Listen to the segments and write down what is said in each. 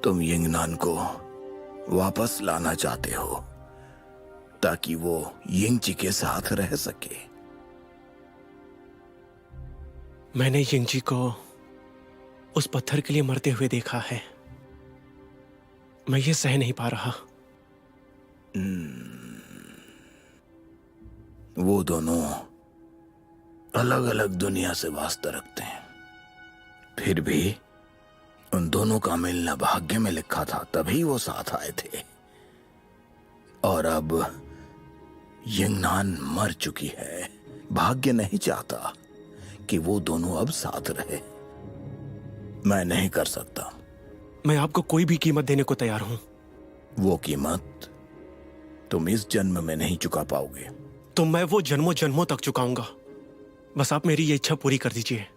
तुम यिंगनान को वापस लाना चाहते हो ताकि वो यिंगची के साथ रह सके। मैंने यिंगची को उस पत्थर के लिए मरते हुए देखा है। मैं ये सह नहीं पा रहा। वो दोनों अलग अलग दुनिया से वास्ता रखते हैं, फिर भी उन दोनों का मिलना भाग्य में लिखा था, तभी वो साथ आए थे। और अब यिंगनान मर चुकी है। भाग्य नहीं चाहता कि वो दोनों अब साथ रहे। मैं नहीं कर सकता। मैं आपको कोई भी कीमत देने को तैयार हूं। वो कीमत तुम इस जन्म में नहीं चुका पाओगे। तो मैं वो जन्मों जन्मों तक चुकाऊंगा। बस आप मेरी ये इच्छा पूरी कर दीजिए।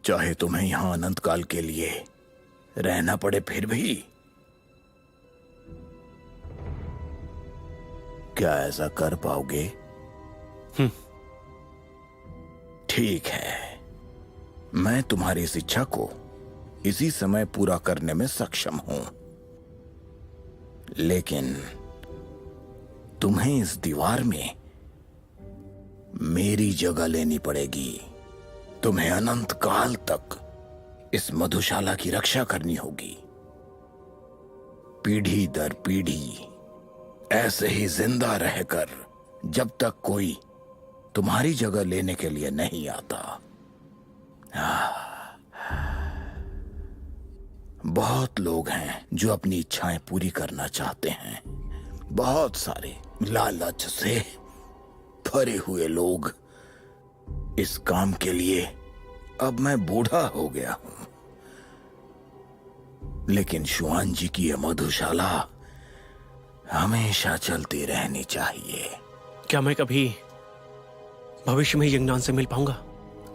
चाहे तुम्हें यहां अनंत काल के लिए रहना पड़े, फिर भी क्या ऐसा कर पाओगे? ठीक है, मैं तुम्हारी इस इच्छा को इसी समय पूरा करने में सक्षम हूं, लेकिन तुम्हें इस दीवार में मेरी जगह लेनी पड़ेगी। तुम्हें अनंत काल तक इस मधुशाला की रक्षा करनी होगी। पीढ़ी दर पीढ़ी ऐसे ही जिंदा रहकर, जब तक कोई तुम्हारी जगह लेने के लिए नहीं आता। बहुत लोग हैं जो अपनी इच्छाएं पूरी करना चाहते हैं। बहुत सारे लालच से भरे हुए लोग। इस काम के लिए अब मैं बूढ़ा हो गया हूं, लेकिन शुआन जी की यह मधुशाला हमेशा चलती रहनी चाहिए। क्या मैं कभी भविष्य में यिंगनान से मिल पाऊंगा?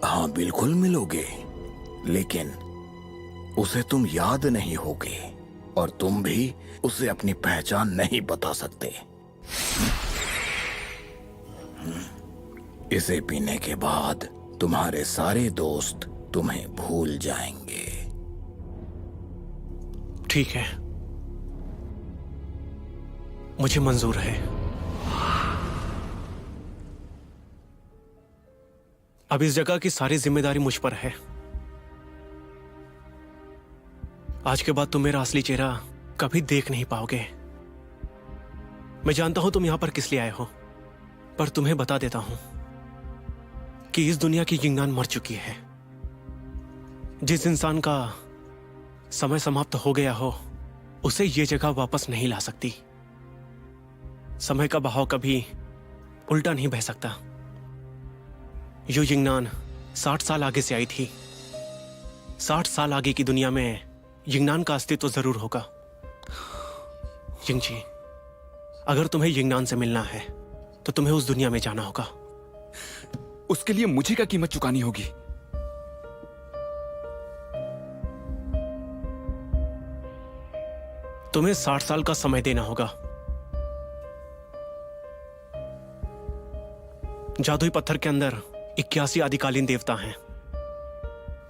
हाँ, बिल्कुल मिलोगे, लेकिन उसे तुम याद नहीं होगे और तुम भी उसे अपनी पहचान नहीं बता सकते। इसे पीने के बाद तुम्हारे सारे दोस्त तुम्हें भूल जाएंगे। ठीक है, मुझे मंजूर है। अब इस जगह की सारी जिम्मेदारी मुझ पर है। आज के बाद तुम मेरा असली चेहरा कभी देख नहीं पाओगे। मैं जानता हूं तुम यहां पर किस लिए आए हो, पर तुम्हें बता देता हूं कि इस दुनिया की यिंगनान मर चुकी है। जिस इंसान का समय समाप्त हो गया हो, उसे यह जगह वापस नहीं ला सकती। समय का बहाव कभी उल्टा नहीं बह सकता। यो यिंगनान 60 साल आगे से आई थी। 60 साल आगे की दुनिया में यिंगनान का अस्तित्व जरूर होगा। यिंगची, अगर तुम्हें यिंगनान से मिलना है तो तुम्हें उस दुनिया में जाना होगा। उसके लिए मुझे क्या कीमत चुकानी होगी? तुम्हें 60 साल का समय देना होगा। जादुई पत्थर के अंदर 81 आदिकालीन देवता हैं।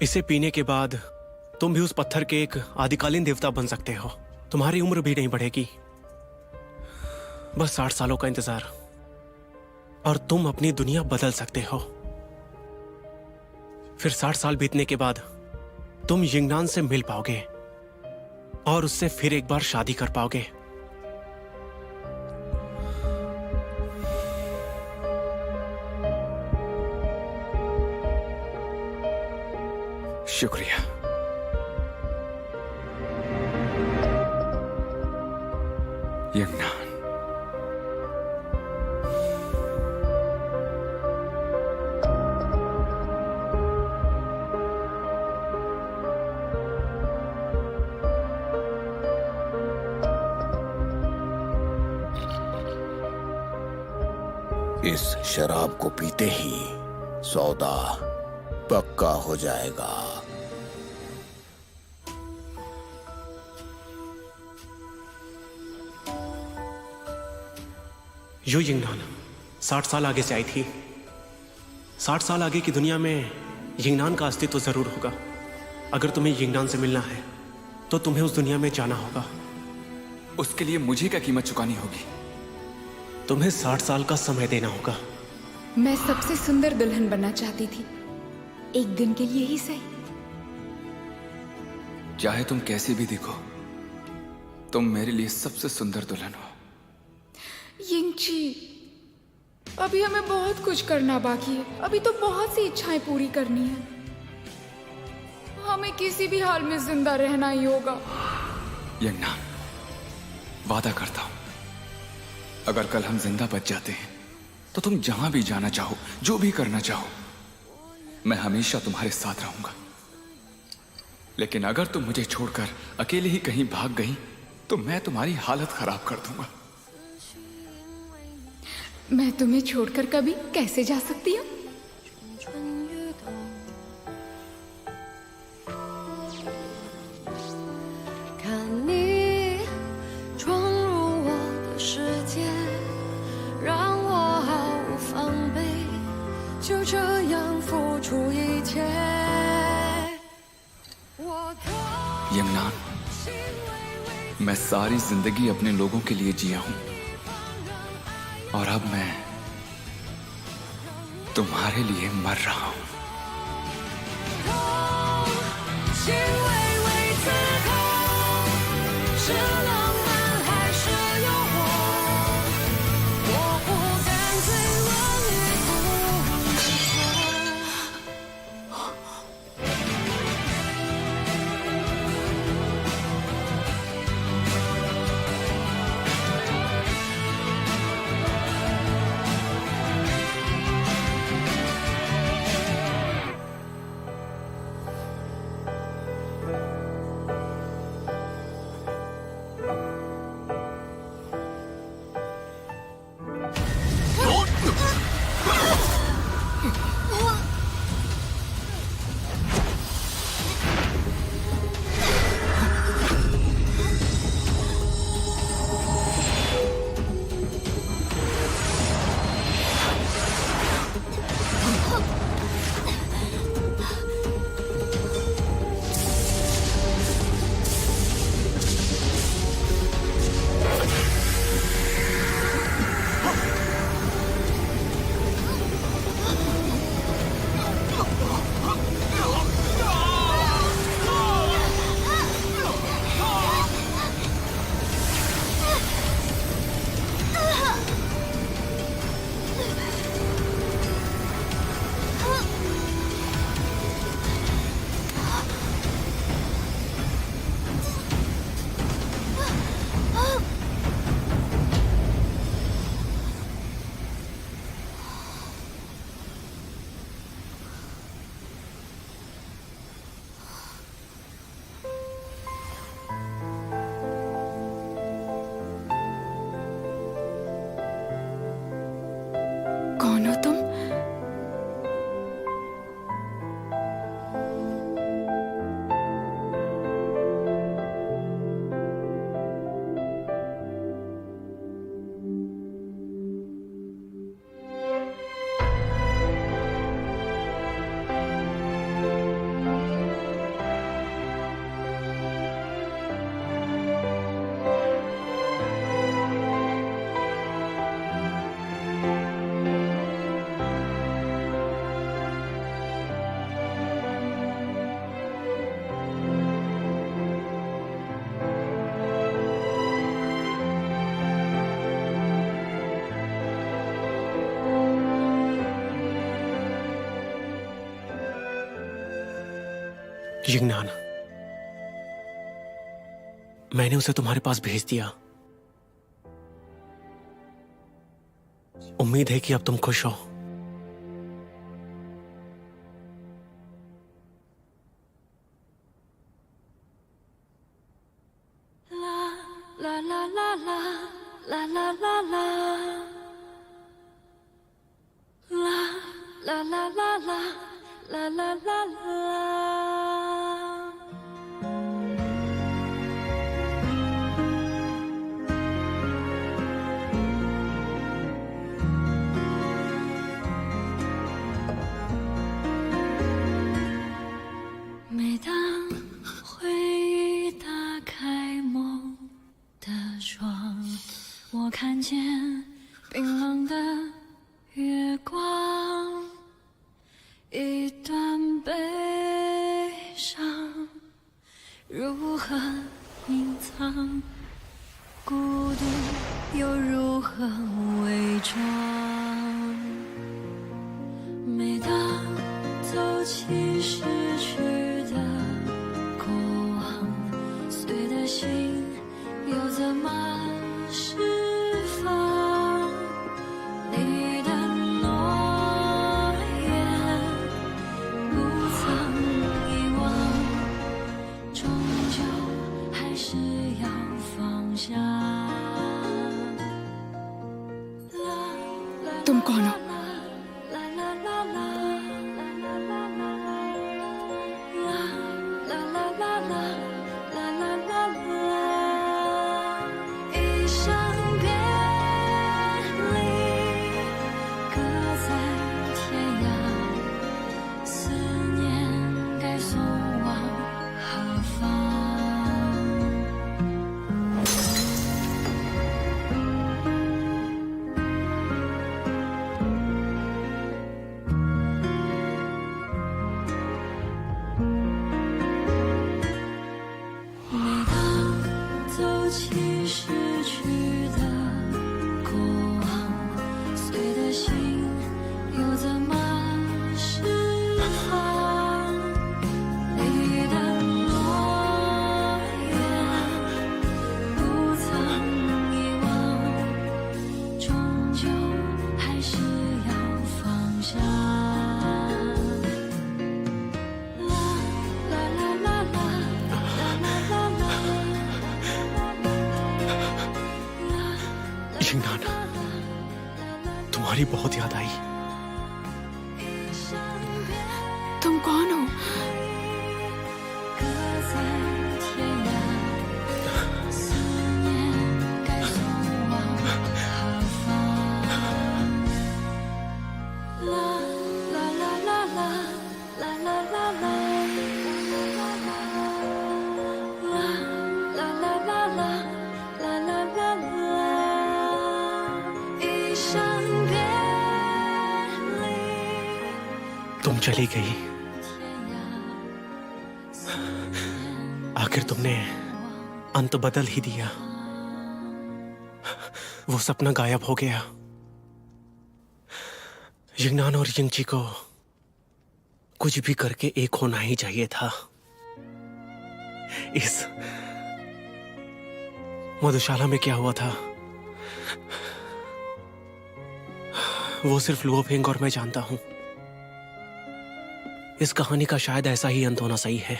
इसे पीने के बाद तुम भी उस पत्थर के एक आदिकालीन देवता बन सकते हो। तुम्हारी उम्र भी नहीं बढ़ेगी। बस 60 सालों का इंतजार और तुम अपनी दुनिया बदल सकते हो। फिर 60 साल बीतने के बाद तुम यिंगनान से मिल पाओगे और उससे फिर एक बार शादी कर पाओगे। शुक्रिया। यिंगनान, इस शराब को पीते ही सौदा पक्का हो जाएगा। यो यिंगनान 60 साल आगे से आई थी। 60 साल आगे की दुनिया में यिंगनान का अस्तित्व जरूर होगा। अगर तुम्हें यिंगनान से मिलना है तो तुम्हें उस दुनिया में जाना होगा। उसके लिए मुझे क्या कीमत चुकानी होगी? तुम्हें 60 साल का समय देना होगा। मैं सबसे सुंदर दुल्हन बनना चाहती थी, एक दिन के लिए ही सही। चाहे तुम कैसे भी दिखो, तुम मेरे लिए सबसे सुंदर दुल्हन हो। यिंगची, अभी हमें बहुत कुछ करना बाकी है। अभी तो बहुत सी इच्छाएं पूरी करनी है। हमें किसी भी हाल में जिंदा रहना ही होगा। यंगनान, वादा करता हूं, अगर कल हम जिंदा बच जाते हैं तो तुम जहां भी जाना चाहो, जो भी करना चाहो, मैं हमेशा तुम्हारे साथ रहूंगा। लेकिन अगर तुम मुझे छोड़कर अकेले ही कहीं भाग गई तो मैं तुम्हारी हालत खराब कर दूंगा। मैं तुम्हें छोड़कर कभी कैसे जा सकती हूँ? यंगनान, मैं सारी जिंदगी अपने लोगों के लिए जिया हूं और अब मैं तुम्हारे लिए मर रहा हूं। कौन हो तुम? यिंगनान, मैंने उसे तुम्हारे पास भेज दिया। उम्मीद है कि अब तुम खुश हो। La la la la la la la la la la la la la la la la la. 起逝去的过往，碎的心又怎么释放？你的诺言不曾遗忘，终究还是要放下。तुम कौन हो? तुम्हारी बहुत याद आई। तुम कौन हो? तुम चली गई, आखिर तुमने अंत बदल ही दिया। वो सपना गायब हो गया। यिंगनान और यिंगची को कुछ भी करके एक होना ही चाहिए था। इस मधुशाला में क्या हुआ था वो सिर्फ लुओ फेंग और मैं जानता हूं। इस कहानी का शायद ऐसा ही अंत होना सही है।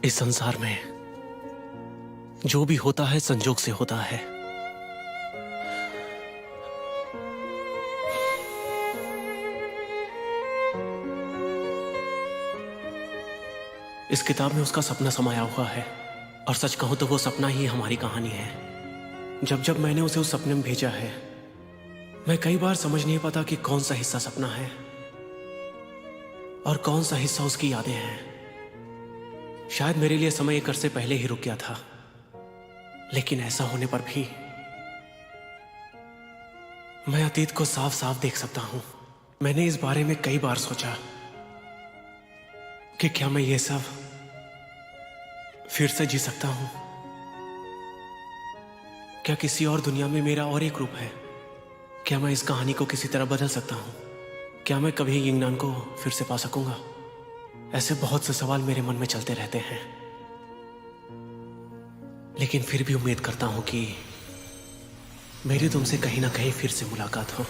इस संसार में जो भी होता है संजोग से होता है। इस किताब में उसका सपना समाया हुआ है और सच कहूं तो वो सपना ही हमारी कहानी है। जब जब मैंने उसे उस सपने में भेजा है, मैं कई बार समझ नहीं पाता कि कौन सा हिस्सा सपना है और कौन सा हिस्सा उसकी यादें हैं। शायद मेरे लिए समय एक अरसे पहले ही रुक गया था, लेकिन ऐसा होने पर भी मैं अतीत को साफ साफ देख सकता हूं। मैंने इस बारे में कई बार सोचा कि क्या मैं ये सब फिर से जी सकता हूं? क्या किसी और दुनिया में मेरा और एक रूप है? क्या मैं इस कहानी को किसी तरह बदल सकता हूं? क्या मैं कभी यिंगनान को फिर से पा सकूंगा? ऐसे बहुत से सवाल मेरे मन में चलते रहते हैं, लेकिन फिर भी उम्मीद करता हूं कि मेरी तुमसे कहीं ना कहीं फिर से मुलाकात हो।